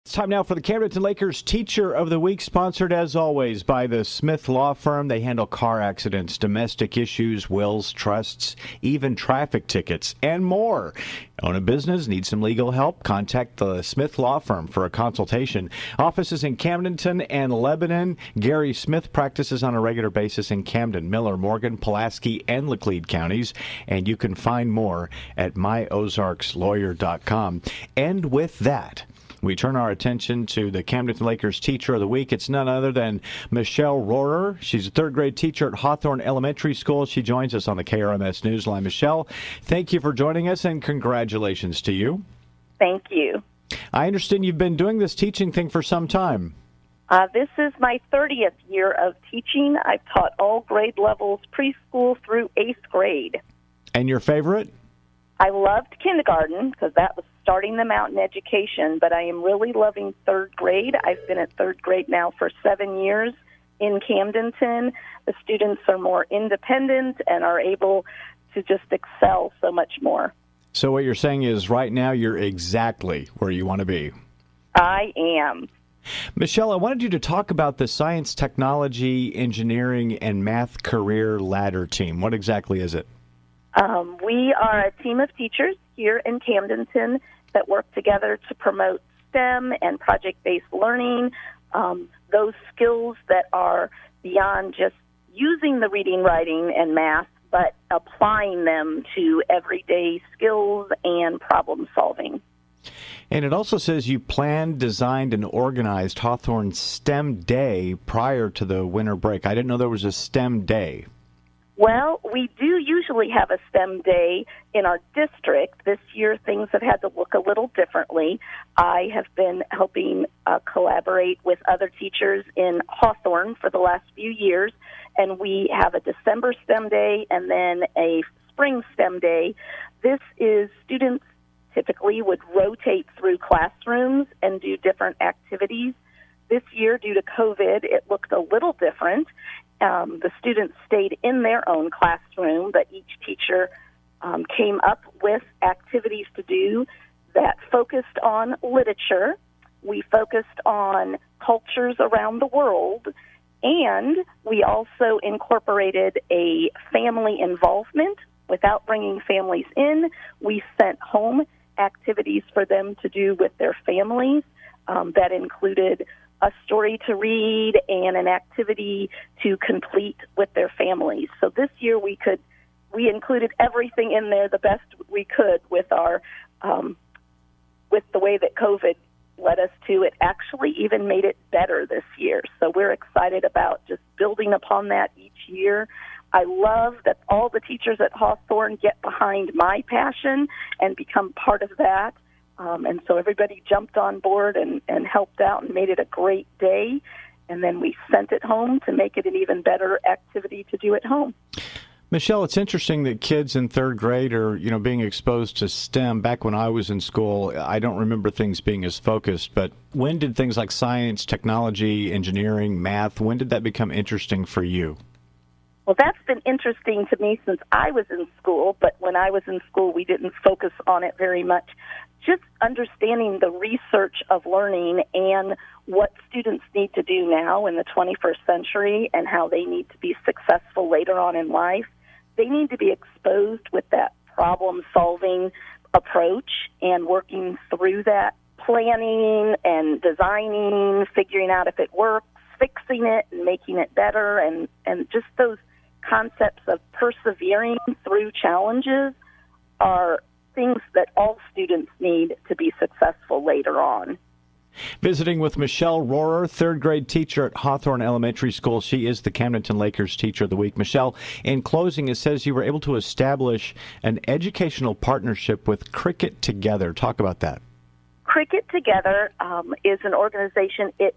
It's time now for the Camden Lakers Teacher of the Week, sponsored as always by the Smith Law Firm. They handle car accidents, domestic issues, wills, trusts, even traffic tickets, and more. Own a business, need some legal help? Contact the Smith Law Firm for a consultation. Offices in Camdenton and Lebanon. Gary Smith practices on a regular basis in Camden, Miller, Morgan, Pulaski, and Laclede counties. And you can find more at myozarkslawyer.com. And with that, we turn our attention to the Camden Lakers Teacher of the Week. It's none other than Michelle Rohrer. She's a third-grade teacher at Hawthorne Elementary School. She joins us on the KRMS Newsline. Michelle, thank you for joining us, and congratulations to you. Thank you. I understand you've been doing this teaching thing for some time. This is my 30th year of teaching. I've taught all grade levels, preschool through 8th grade. And your favorite? I loved kindergarten because that was starting them out in education, but I am really loving third grade. I've been at third grade now for 7 years in Camdenton. The students are more independent and are able to just excel so much more. So what you're saying is right now you're exactly where you want to be. I am. Michelle, I wanted you to talk about the science, technology, engineering, and math career ladder team. What exactly is it? We are a team of teachers here in Camdenton that work together to promote STEM and project-based learning, those skills that are beyond just using the reading, writing, and math, but applying them to everyday skills and problem solving. And it also says you planned, designed, and organized Hawthorne STEM Day prior to the winter break. I didn't know there was a STEM Day. Well, we do usually have a STEM day in our district. This year, things have had to look a little differently. I have been helping collaborate with other teachers in Hawthorne for the last few years, and we have a December STEM day and then a spring STEM day. This is students typically would rotate through classrooms and do different activities. This year, due to COVID, it looked a little different. The students stayed in their own classroom, but each teacher came up with activities to do that focused on literature. We focused on cultures around the world, and we also incorporated a family involvement. Without bringing families in, we sent home activities for them to do with their families that included a story to read and an activity to complete with their families. So this year we included everything in there the best we could with our with the way that COVID led us to. It actually even made it better this year. So we're excited about just building upon that each year. I love that all the teachers at Hawthorne get behind my passion and become part of that. And so everybody jumped on board and helped out and made it a great day. And then we sent it home to make it an even better activity to do at home. Michelle, it's interesting that kids in third grade are, being exposed to STEM. Back when I was in school, I don't remember things being as focused. But when did things like science, technology, engineering, math, when did that become interesting for you? Well, that's been interesting to me since I was in school, but when I was in school, we didn't focus on it very much. Just understanding the research of learning and what students need to do now in the 21st century and how they need to be successful later on in life. They need to be exposed with that problem-solving approach and working through that, planning and designing, figuring out if it works, fixing it and making it better, and just those concepts of persevering through challenges are things that all students need to be successful later on. Visiting with Michelle Rohrer, third grade teacher at Hawthorne Elementary School. She is the Camdenton Lakers Teacher of the Week. Michelle, in closing, it says you were able to establish an educational partnership with Cricket Together. Talk about that. Cricket Together is an organization. It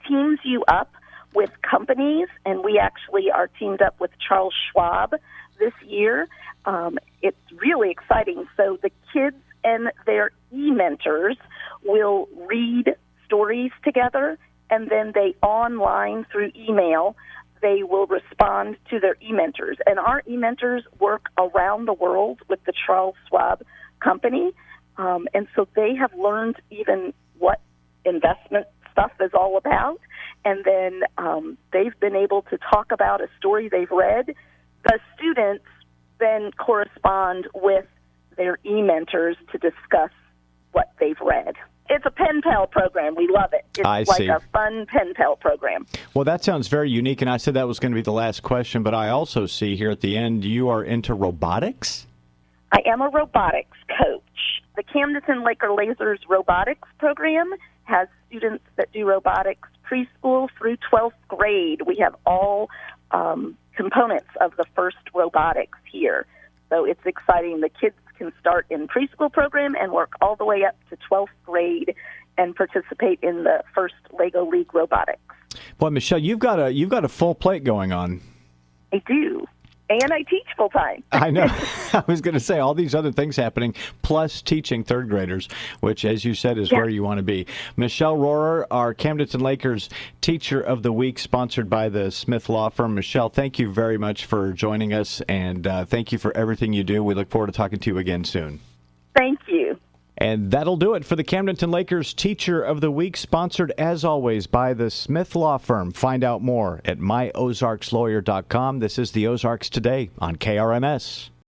teams you up with companies, and we actually are teamed up with Charles Schwab this year. It's really exciting. So the kids and their e-mentors will read stories together, and then they online through email, they will respond to their e-mentors. And our e-mentors work around the world with the Charles Schwab company, and so they have learned even what investment stuff is all about. And then they've been able to talk about a story they've read. The students then correspond with their e-mentors to discuss what they've read. It's a pen pal program. We love it. It's I like see. a fun pen pal program. Well, that sounds very unique, and I said that was going to be the last question, but I also see here at the end you are into robotics? I am a robotics coach. The Camdenton Laker Lasers robotics program has students that do robotics preschool through 12th grade. We have all components of the first robotics here. So it's exciting. The kids can start in preschool program and work all the way up to 12th grade and participate in the first Lego League robotics. Boy, Michelle, you've got a full plate going on. I do. And I teach full time. I know. I was going to say all these other things happening, plus teaching third graders, which, as you said, is where you want to be. Michelle Rohrer, our Camdenton Lakers Teacher of the Week, sponsored by the Smith Law Firm. Michelle, thank you very much for joining us, and thank you for everything you do. We look forward to talking to you again soon. Thank you. And that'll do it for the Camdenton Lakers Teacher of the Week, sponsored, as always, by the Smith Law Firm. Find out more at myozarkslawyer.com. This is the Ozarks Today on KRMS.